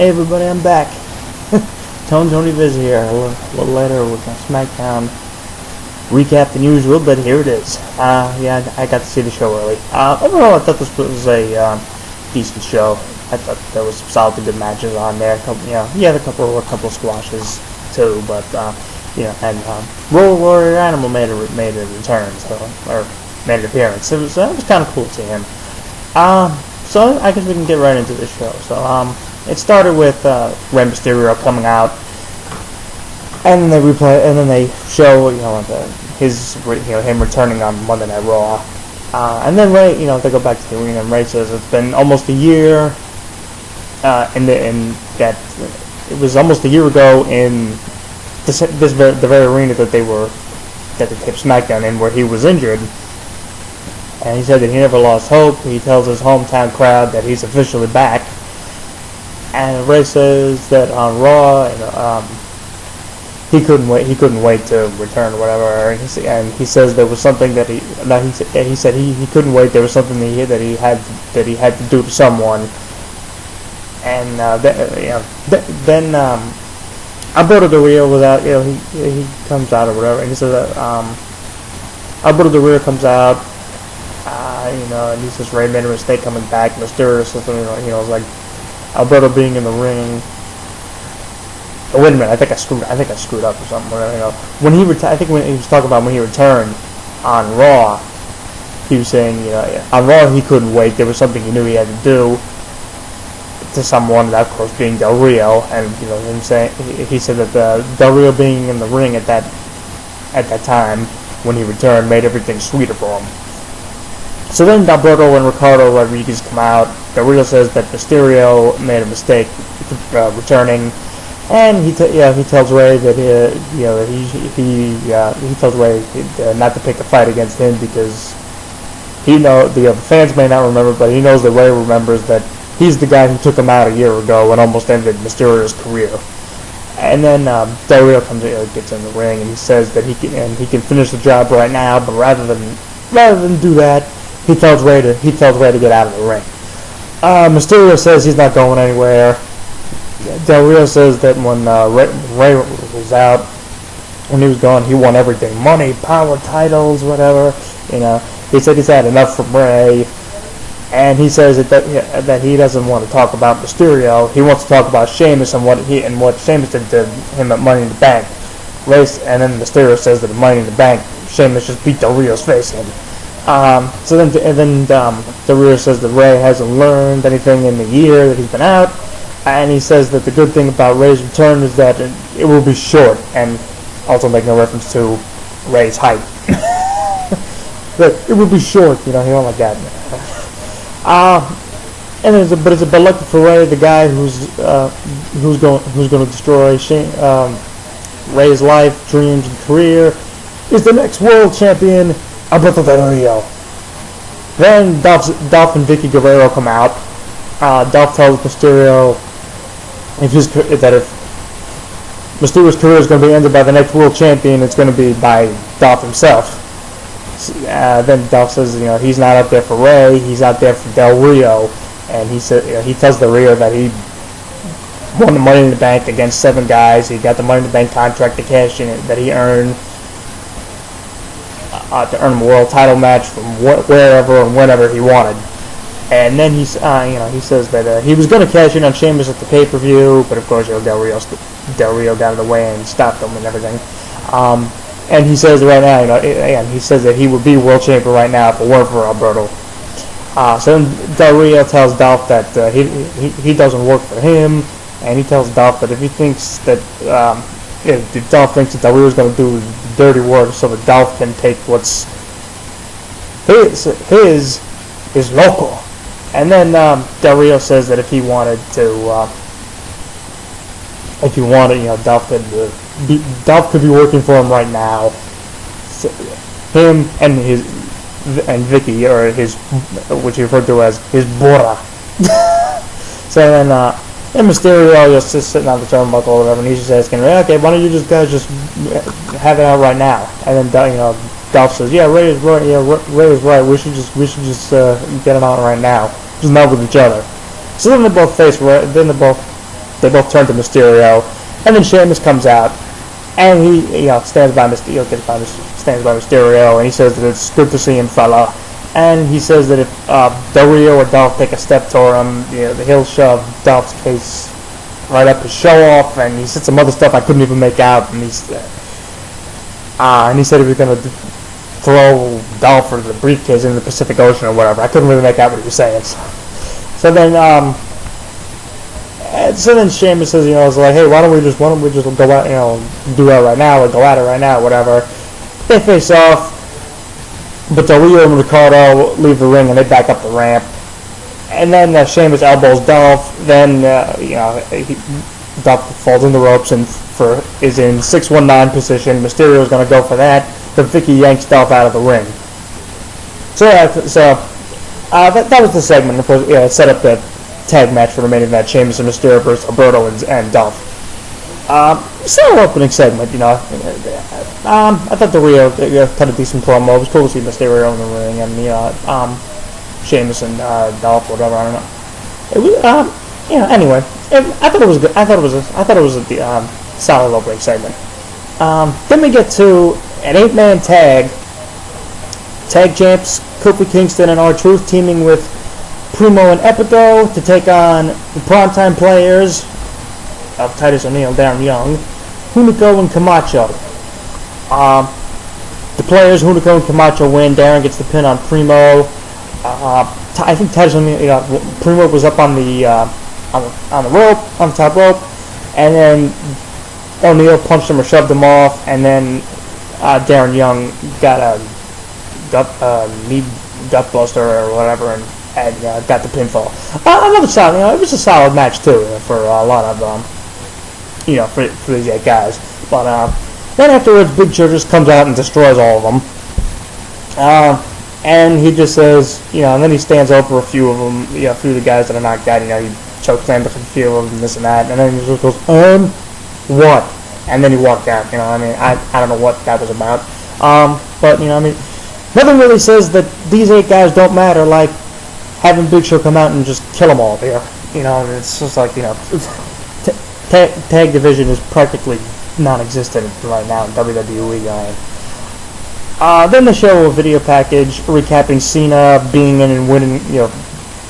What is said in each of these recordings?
Hey everybody, I'm back. Tony Viz here. A little later with my Smackdown recap than usual, but here it is. Yeah, I got to see the show early. Overall, I thought this was a decent show. I thought there was some solid good matches on there. A couple of squashes too, but and Roller Warrior Animal made a return, or made an appearance. It was kind of cool to see him. So I guess we can get right into the show. So it started with Rey Mysterio coming out, and then they show him returning on Monday Night Raw, and then Rey, they go back to the arena, and Rey says it's been almost a year, that it was almost a year ago in the very arena that they taped SmackDown in, where he was injured. And he said that he never lost hope. He tells his hometown crowd that he's officially back. And Rey says that on Raw, he couldn't wait to return or whatever. And he says there was something he said he couldn't wait. There was something that he had to do to someone. And then Alberto Del Rio he comes out or whatever, and he says Alberto Del Rio comes out. And he says Rey made a mistake coming back. Mysterio says something, like Alberto being in the ring. Oh, wait a minute, I think I screwed up or something. When he I think when he was talking about when he returned on Raw, he was saying, on Raw he couldn't wait. There was something he knew he had to do to someone, that of course being Del Rio, and him saying he said that Del Rio being in the ring at that time when he returned made everything sweeter for him. So then Alberto and Ricardo Rodriguez come out. Del Rio says that Mysterio made a mistake returning, and he tells Rey that he tells Rey not to pick a fight against him, because the fans may not remember, but he knows that Rey remembers that he's the guy who took him out a year ago and almost ended Mysterio's career. And then Del Rio gets in the ring, and he says that he can finish the job right now, but rather than do that, he tells Rey to get out of the ring. Mysterio says he's not going anywhere. Del Rio says that when Rey was out, when he was gone, he won everything: money, power, titles, whatever. He said he's had enough from Rey, and he says that he doesn't want to talk about Mysterio. He wants to talk about Sheamus and what Sheamus did to him at Money in the Bank. And then Mysterio says that at Money in the Bank, Sheamus just beat Del Rio's face in. So then Del Rio says that Rey hasn't learned anything in the year that he's been out, and he says that the good thing about Rey's return is that it will be short, and also making a reference to Rey's height. It will be short, he won't like that. But it's lucky for Rey, the guy who's going to destroy Rey's life, dreams, and career, is the next world champion, Alberto Del Rio. Then Dolph and Vicky Guerrero come out. Dolph tells Mysterio if Mysterio's career is going to be ended by the next world champion, it's going to be by Dolph himself. Then Dolph says he's not out there for Rey, he's out there for Del Rio, and he tells Del Rio that he won the Money in the Bank against 7 guys. He got the Money in the Bank contract to cash in that he earned. To earn a world title match from wherever and whenever he wanted. And then he says that he was going to cash in on Sheamus at the pay-per-view, but of course Del Rio got in the way and stopped him and everything. And he says right now, he says that he would be world champion right now if it weren't for Alberto. So then Del Rio tells Dolph that he doesn't work for him, and he tells Dolph that if Dolph thinks that Del Rio is going to do the dirty work so that Dolph can take what's his is local. And then Del Rio says that if he wanted, Dolph could be working for him right now. So, him and Vicky, or which he referred to as his Bora. So then. And Mysterio just sitting on the turnbuckle or whatever, and he's just asking, okay, why don't you guys just have it out right now? And then Dolph says, yeah, Rey is right. Yeah, Rey is right. We should just get it on right now. Just not with each other. So then they both face Rey. Then they both they both turn to Mysterio, and then Sheamus comes out, and he stands by Mysterio, stands by Mysterio, and he says that it's good to see him, fella. And he says that if Del Rio or Dolph take a step toward him, he'll shove Dolph's case right up his show off, and he said some other stuff I couldn't even make out, and he said he was going to throw Dolph or the briefcase into the Pacific Ocean or whatever. I couldn't really make out what he was saying. So then Sheamus says, it's like, hey, why don't we just go out, do that right now, or go at it right now, whatever. They face off, but Del Rio and Ricardo leave the ring and they back up the ramp. And then Sheamus elbows Dolph. Then Dolph falls in the ropes and is in 619 position. Mysterio's going to go for that, but Vicky yanks Dolph out of the ring. So that was the segment. Of course, it set up the tag match for the main event: Sheamus and Mysterio versus Alberto and Dolph. Solid opening segment, I thought the Rio cut a decent promo. It was cool to see Mysterio in the ring, and Sheamus and Dolph, whatever. I don't know. It was, anyway, I thought it was good. I thought it was a solid opening segment. Then we get to an 8-man tag champs: Kofi Kingston and R-Truth teaming with Primo and Epico to take on the primetime players of Titus O'Neil, Darren Young, Hunico, and Camacho. The players, Hunico and Camacho, win. Darren gets the pin on Primo. I think Titus O'Neil, Primo was up on the rope, on the top rope, and then O'Neil punched him or shoved him off, and then Darren Young got a knee gut buster or whatever, and got the pinfall. Another solid, it was a solid match too for a lot of for these 8 guys. But then afterwards, Big Show just comes out and destroys all of them. And he just says, and then he stands over a few of them, a few of the guys that are knocked out. He chokeslammed a few of them, and this and that, and then he just goes, what? And then he walked out. I don't know what that was about. But nothing really says that these 8 guys don't matter, like having Big Show come out and just kill them all there. It's just like, tag division is practically non-existent right now in WWE. Then they show a video package recapping Cena being in and winning,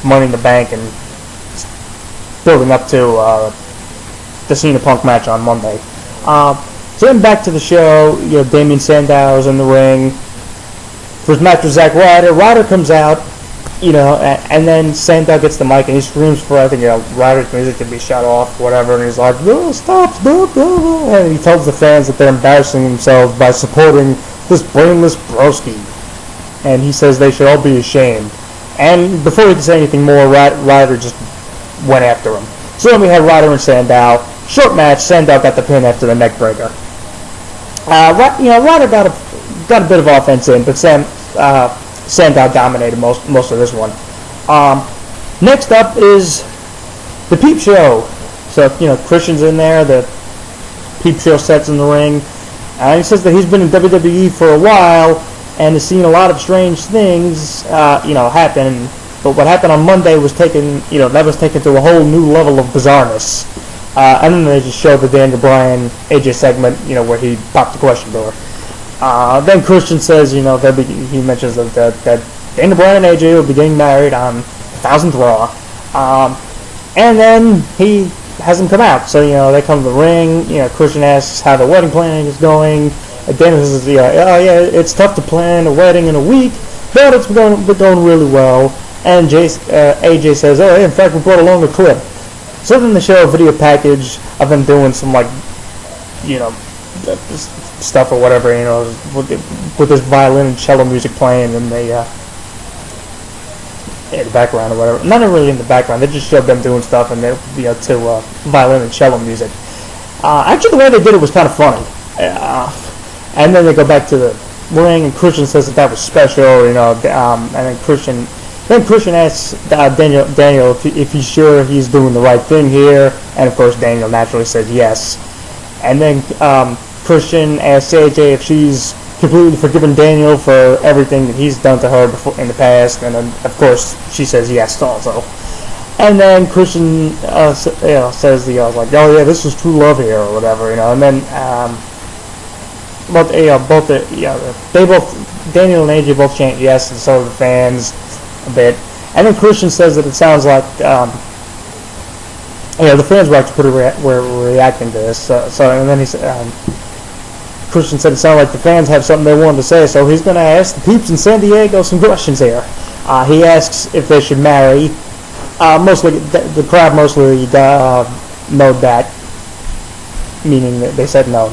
Money in the Bank and building up to the Cena Punk match on Monday. So then back to the show, Damien Sandow's in the ring. First match with Zack Ryder. Ryder comes out, and then Sandow gets the mic and he screams for, I think, Ryder's music to be shut off, whatever, and he's like, no, stop, and he tells the fans that they're embarrassing themselves by supporting this brainless broski, and he says they should all be ashamed. And before he could say anything more, Ryder just went after him. So then we had Ryder and Sandow. Short match. Sandow got the pin after the neck breaker. Ryder got a bit of offense in, but Sandow dominated most of this one. Next up is the Peep Show. So Christian's in there. The Peep Show sets in the ring. He says that he's been in WWE for a while and has seen a lot of strange things, happen. But what happened on Monday was taken to a whole new level of bizarreness. And then they just showed the Daniel Bryan AJ segment, where he popped the question door. Then Christian says, he mentions that Daniel Bryan and AJ will be getting married on 1000th Raw. And then he has them come out. So, they come to the ring. Christian asks how the wedding planning is going. Daniel says, it's tough to plan a wedding in a week, but it's going really well. And AJ says, in fact, we brought along a clip. So then they show a video package of them doing some, stuff or whatever, with this violin and cello music playing in the background or whatever. Not really in the background. They just showed them doing stuff and to violin and cello music. Actually, the way they did it was kind of funny. And then they go back to the ring, and Christian says that was special, and then Christian asks Daniel if he's sure he's doing the right thing here, and of course Daniel naturally says yes. And then Christian asks AJ if she's completely forgiven Daniel for everything that he's done to her before in the past, and then of course she says yes also. And then Christian, says, like, oh yeah, this is true love here, or whatever, and then, Daniel and AJ both chant yes, and so do the fans a bit. And then Christian says that it sounds like, the fans were actually were reacting to this. And then Christian said it sounded like the fans have something they wanted to say, so he's going to ask the peeps in San Diego some questions here. He asks if they should marry. Mostly, the crowd mostly knowed that, meaning that they said no.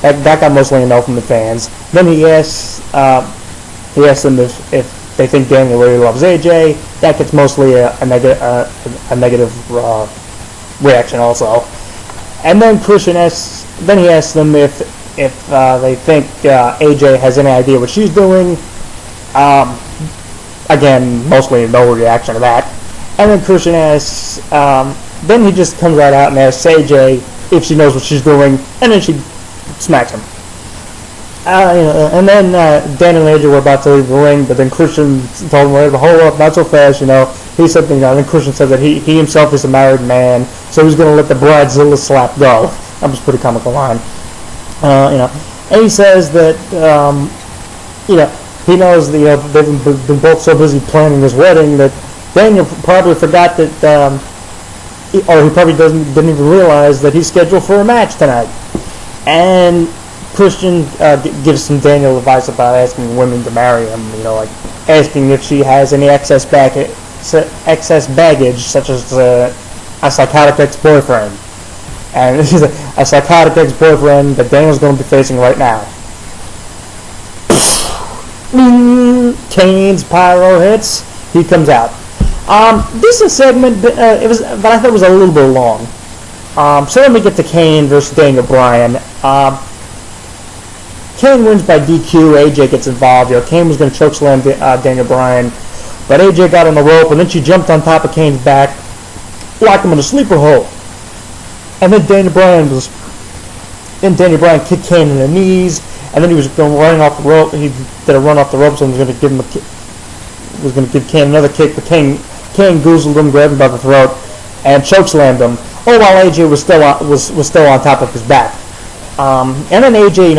Not that got mostly a no from the fans. Then he asks them if they think Daniel really loves AJ. That gets mostly a negative reaction also. And then Christian asks them if they think AJ has any idea what she's doing. Again, mostly no reaction to that. And then Christian asks, then he just comes right out and asks AJ if she knows what she's doing, and then she smacks him. And then Dan and AJ were about to leave the ring, but then Christian told him, hold up, not so fast, He said, then Christian said that he himself is a married man, so he's going to let the bridezilla slap go. That was a pretty comical line. And he says that, he knows that, they've been both so busy planning his wedding that Daniel probably forgot that, or he probably didn't even realize that he's scheduled for a match tonight. And Christian gives some Daniel advice about asking women to marry him, like asking if she has any excess baggage, such as a psychotic ex-boyfriend. And this is a psychotic ex-boyfriend that Daniel's going to be facing right now. Kane's pyro hits. He comes out. This is a segment, but I thought it was a little bit long. So let me get to Kane versus Daniel Bryan. Kane wins by DQ. AJ gets involved. Kane was going to chokeslam Daniel Bryan, but AJ got on the rope, and then she jumped on top of Kane's back, locked him in a sleeper hold. And then Daniel Bryan kicked Kane in the knees, and then he was going running off the rope. He did a run off the ropes and was going to give Kane another kick, but Kane goozled him, grabbed him by the throat, and chokeslammed him. All while AJ was still on top of his back. And then AJ,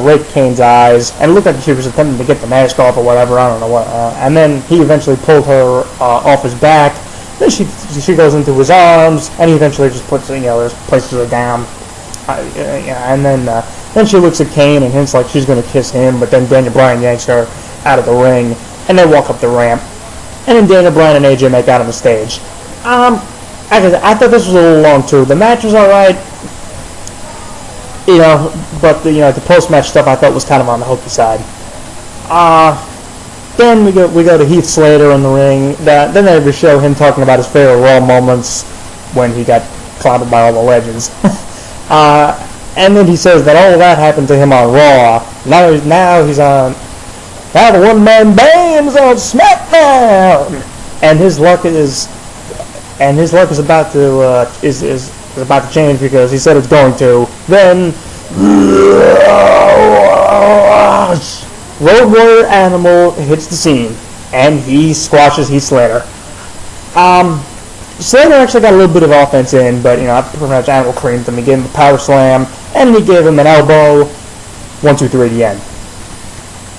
raked Kane's eyes, and it looked like she was attempting to get the mask off or whatever. I don't know what. And then he eventually pulled her off his back. Then she goes into his arms, and he eventually just places her down. And then she looks at Kane and hints like she's going to kiss him, but then Daniel Bryan yanks her out of the ring, and they walk up the ramp. And then Daniel Bryan and AJ make out on the stage. I thought this was a little long too. The match was alright, but the post-match stuff I thought was kind of on the hokey side. Then we go to Heath Slater in the ring. Then they show him talking about his favorite Raw moments when he got clobbered by all the legends. And then he says that all of that happened to him on Raw. Now the one-man band's on Smackdown, and his luck is about to change because he said it's going to. Then Road Warrior Animal hits the scene, and he squashes Heath Slater. Slater actually got a little bit of offense in, but I pretty much Animal creamed him. He gave him a power slam, and he gave him an elbow. 1, 2, 3, the end.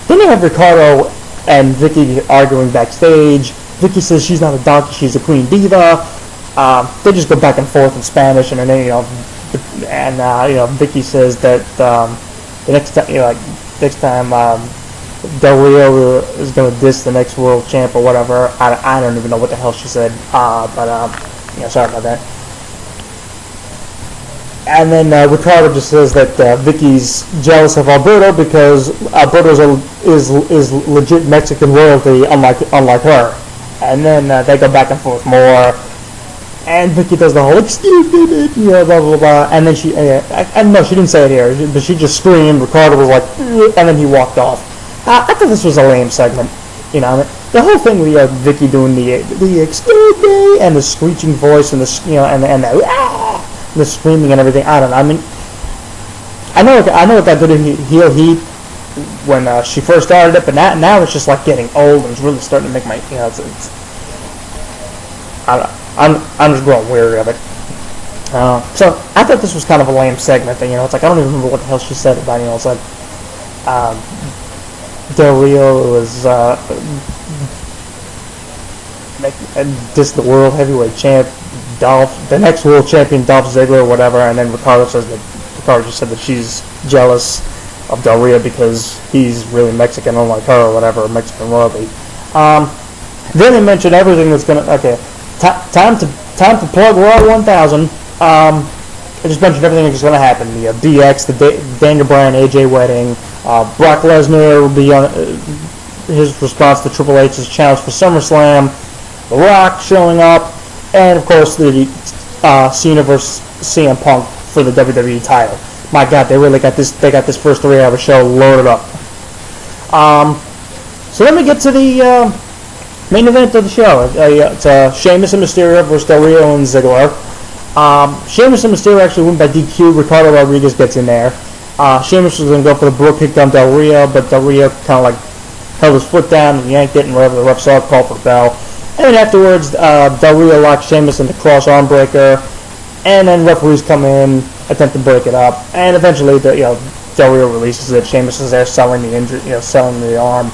Then you have Ricardo and Vicky arguing backstage. Vicky says she's not a donkey, she's a queen diva. They just go back and forth in Spanish, and then Vicky says that the next time Del Rio is going to diss the next world champ or whatever. I don't even know what the hell she said. Sorry about that. And then Ricardo just says that Vicky's jealous of Alberto because Alberto is legit Mexican royalty, unlike her. And then they go back and forth more. And Vicky does the whole "excuse me, baby," blah blah blah. And then she, no, she didn't say it here, but she just screamed. Ricardo was like, and then he walked off. I thought this was a lame segment. The whole thing with Vicky doing the "excuse me" and the screeching voice and the the screaming and everything. I don't know. I mean, I know what that did in heel heat when she first started it, but now it's just like getting old and it's really starting to make my I'm just growing weary of it. So I thought this was kind of a lame segment. You know, it's like I don't even remember what the hell she said about. You know, it's like Del Rio was this the world heavyweight champ, the next world champion, Dolph Ziggler, or whatever. And then Ricardo just said that she's jealous of Del Rio because he's really Mexican, unlike her, or whatever, Mexican royalty. Then they mentioned everything that's gonna. Okay, time to plug Raw 1000. I just mentioned everything that's gonna happen. The DX, the Daniel Bryan AJ wedding, Brock Lesnar will be on his response to Triple H's challenge for SummerSlam, The Rock showing up, and of course the Cena versus CM Punk for the WWE title. My God, they really got this. They got this first 3-hour show loaded up. So let me get to the main event of the show. It's Sheamus and Mysterio versus Del Rio and Ziggler. Sheamus and Mysterio actually win by DQ. Ricardo Rodriguez gets in there. Sheamus was going to go for the Brook kick on Del Rio, but Del Rio kind of like held his foot down and yanked it, and whatever the ref saw, called for the bell. And then afterwards, Del Rio locked Sheamus into cross arm breaker, and then referees come in, attempt to break it up, and eventually Del Rio releases it. Sheamus is there selling the injury, selling the arm,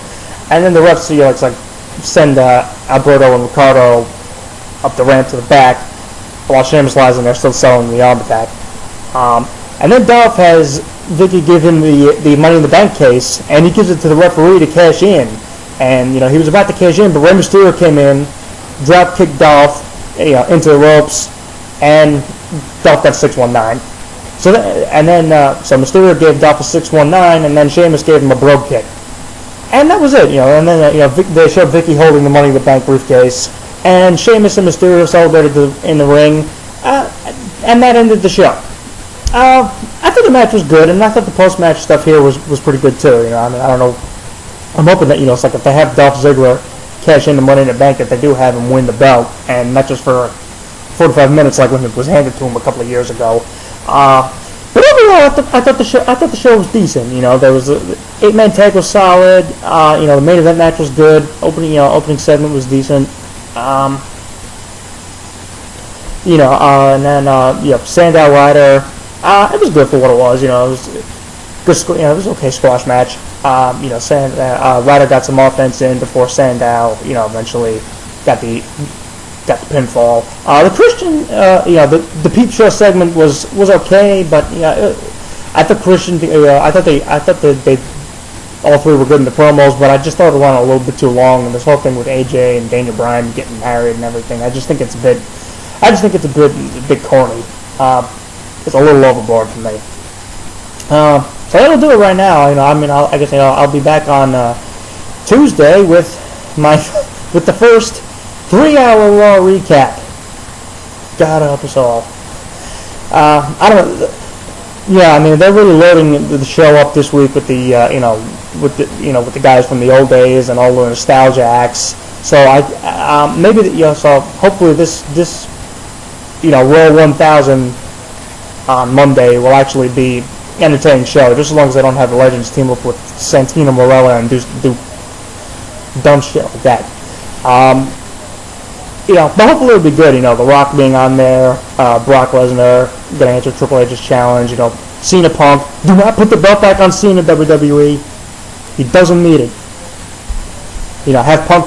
and then the refs it's like send Alberto and Ricardo up the ramp to the back, while Sheamus lies in there still selling the arm attack. And then Dolph has Vicky give him the Money in the Bank case, and he gives it to the referee to cash in. And he was about to cash in, but Rey Mysterio came in, drop kicked Dolph into the ropes, and Dolph got 619. So Mysterio gave Dolph a 619, and then Sheamus gave him a brogue kick. And that was it, And then they showed Vicky holding the Money in the Bank briefcase, and Sheamus and Mysterio celebrated in the ring, and that ended the show. I thought the match was good, and I thought the post-match stuff here was pretty good too. I don't know. I'm hoping that it's like if they have Dolph Ziggler cash in the Money in the Bank, that they do have him win the belt, and not just for 45 minutes like when it was handed to him a couple of years ago. But overall, I thought the show was decent. There was the 8-man tag was solid. The main event match was good. Opening segment was decent. And then Sandow Ryder. It was good for what it was. It was good. It was an okay squash match. Ryder got some offense in before Sandow. Eventually got the pinfall. The Christian, the Peep Show segment was okay, but I thought Christian. I thought they all three were good in the promos, but I just thought it went a little bit too long. And this whole thing with AJ and Daniel Bryan getting married and everything, I just think it's a bit corny. It's a little overboard for me. So that'll do it right now. I'll be back on Tuesday with the first 3-hour Raw recap. God help us all. I don't know. Yeah, they're really loading the show up this week with the with the guys from the old days and all the nostalgia acts. So so hopefully this Raw 1000 on Monday will actually be entertaining show, just as long as they don't have the Legends team up with Santino Marella and do dumb shit like that. But hopefully it'll be good. The Rock being on there, Brock Lesnar gonna answer Triple H's challenge. Cena Punk. Do not put the belt back on Cena, WWE. He doesn't need it. Have Punk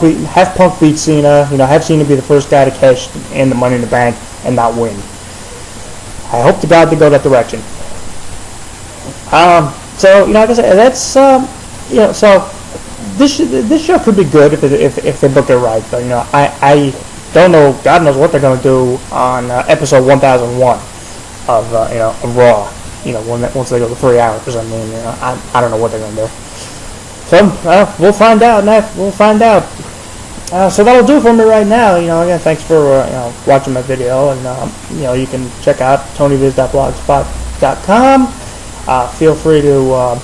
beat Cena. Have Cena be the first guy to cash in the Money in the Bank and not win. I hope to God they go that direction. So like I said, that's So this show could be good if they book it right. But I don't know. God knows what they're going to do on episode 1001 of Raw. Once they go to 3 hours. I don't know what they're going to do. So we'll find out. We'll find out. So that'll do for me right now. Again, thanks for watching my video, and you can check out tonyviz.blogspot.com. Feel free to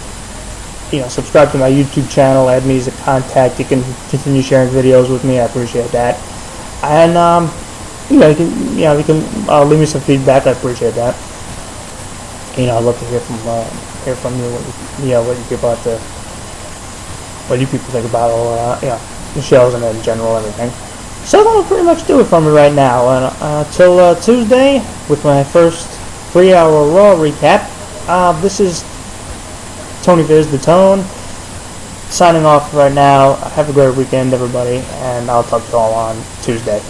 subscribe to my YouTube channel, add me as a contact. You can continue sharing videos with me. I appreciate that. And you can leave me some feedback. I appreciate that. I'd love to hear from you what you people think about all the shows and in general everything. So that'll pretty much do it for me right now. And till Tuesday with my first 3-hour Raw recap. This is Tony Viz, the Tone, signing off right now. Have a great weekend, everybody, and I'll talk to you all on Tuesday.